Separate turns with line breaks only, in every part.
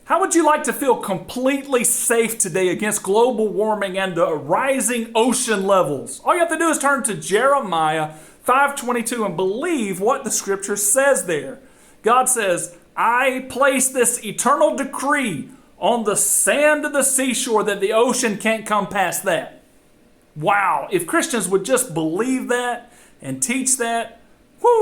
How would you like to feel completely safe today against global warming and the rising ocean levels? All you have to do is turn to Jeremiah 5:22 and believe what the scripture says there. God says, I place this eternal decree on the sand of the seashore that the ocean can't come past that. Wow, if Christians would just believe that and teach that,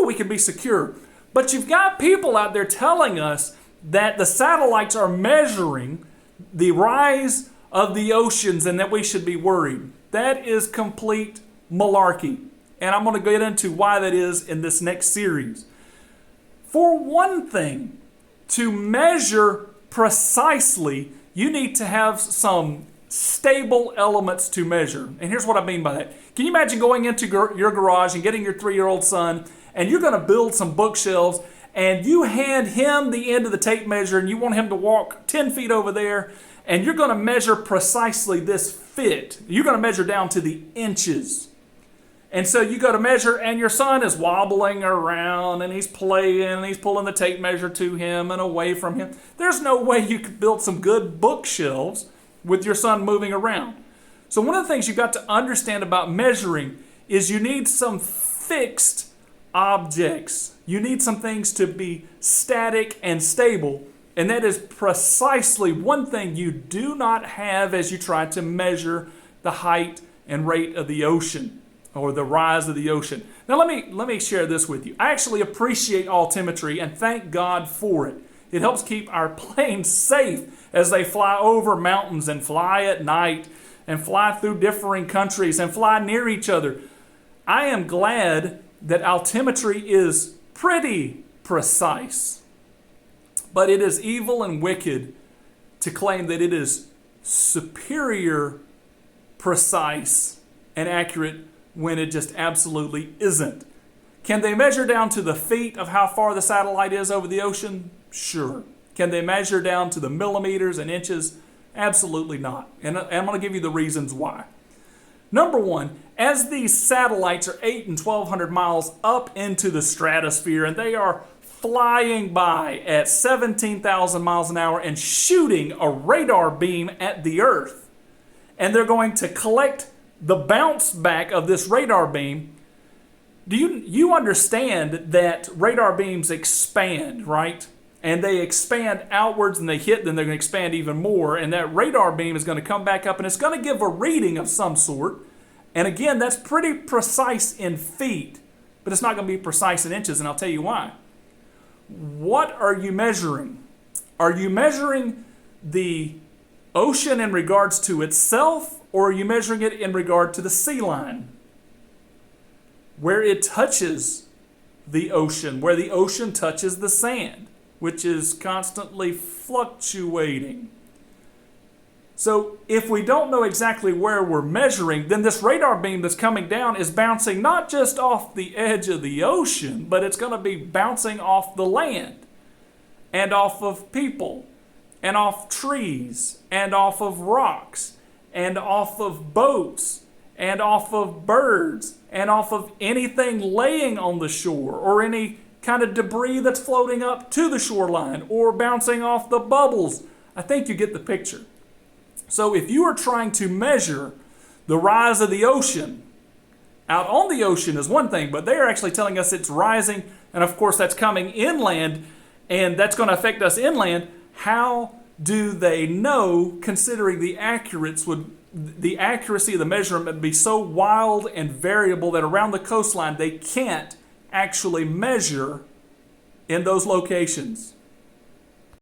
we could be secure. But you've got people out there telling us that the satellites are measuring the rise of the oceans and that we should be worried. That is complete malarkey. And I'm going to get into why that is in this next series. For one thing, to measure precisely, you need to have some stable elements to measure. And here's what I mean by that. Can you imagine going into your garage and getting your 3-year-old son, and you're going to build some bookshelves, and you hand him the end of the tape measure and you want him to walk 10 feet over there, and you're going to measure precisely this fit. You're going to measure down to the inches. And so you go to measure, and your son is wobbling around, and he's playing, and he's pulling the tape measure to him and away from him. There's no way you could build some good bookshelves with your son moving around. So one of the things you've got to understand about measuring is you need some fixed objects. You need some things to be static and stable, and that is precisely one thing you do not have as you try to measure the height and rate of the ocean or the rise of the ocean. Now let me share this with you. I actually appreciate altimetry and thank God for it. It helps keep our planes safe as they fly over mountains and fly at night and fly through differing countries and fly near each other. I am glad that altimetry is pretty precise, but it is evil and wicked to claim that it is superior precise and accurate when it just absolutely isn't. Can they measure down to the feet of how far the satellite is over the ocean? Sure. Can they measure down to the millimeters and inches? Absolutely not. And I'm going to give you the reasons why. Number one, as these satellites are 800 and 1,200 miles up into the stratosphere, and they are flying by at 17,000 miles an hour and shooting a radar beam at the Earth, and they're going to collect the bounce back of this radar beam. Do you understand that radar beams expand, right? And they expand outwards, and they hit, then they're going to expand even more, and that radar beam is going to come back up, and it's going to give a reading of some sort. And again, that's pretty precise in feet, but it's not going to be precise in inches, and I'll tell you why. What are you measuring? Are you measuring the ocean in regards to itself, or are you measuring it in regard to the sea line? Where it touches the ocean, where the ocean touches the sand, which is constantly fluctuating. So if we don't know exactly where we're measuring, then this radar beam that's coming down is bouncing not just off the edge of the ocean, but it's going to be bouncing off the land and off of people and off trees and off of rocks and off of boats and off of birds and off of anything laying on the shore or any kind of debris that's floating up to the shoreline or bouncing off the bubbles. I think you get the picture. So if you are trying to measure the rise of the ocean, out on the ocean is one thing, but they are actually telling us it's rising, and of course that's coming inland, and that's going to affect us inland. How do they know, considering the accuracy of the measurement would be so wild and variable that around the coastline they can't actually measure in those locations?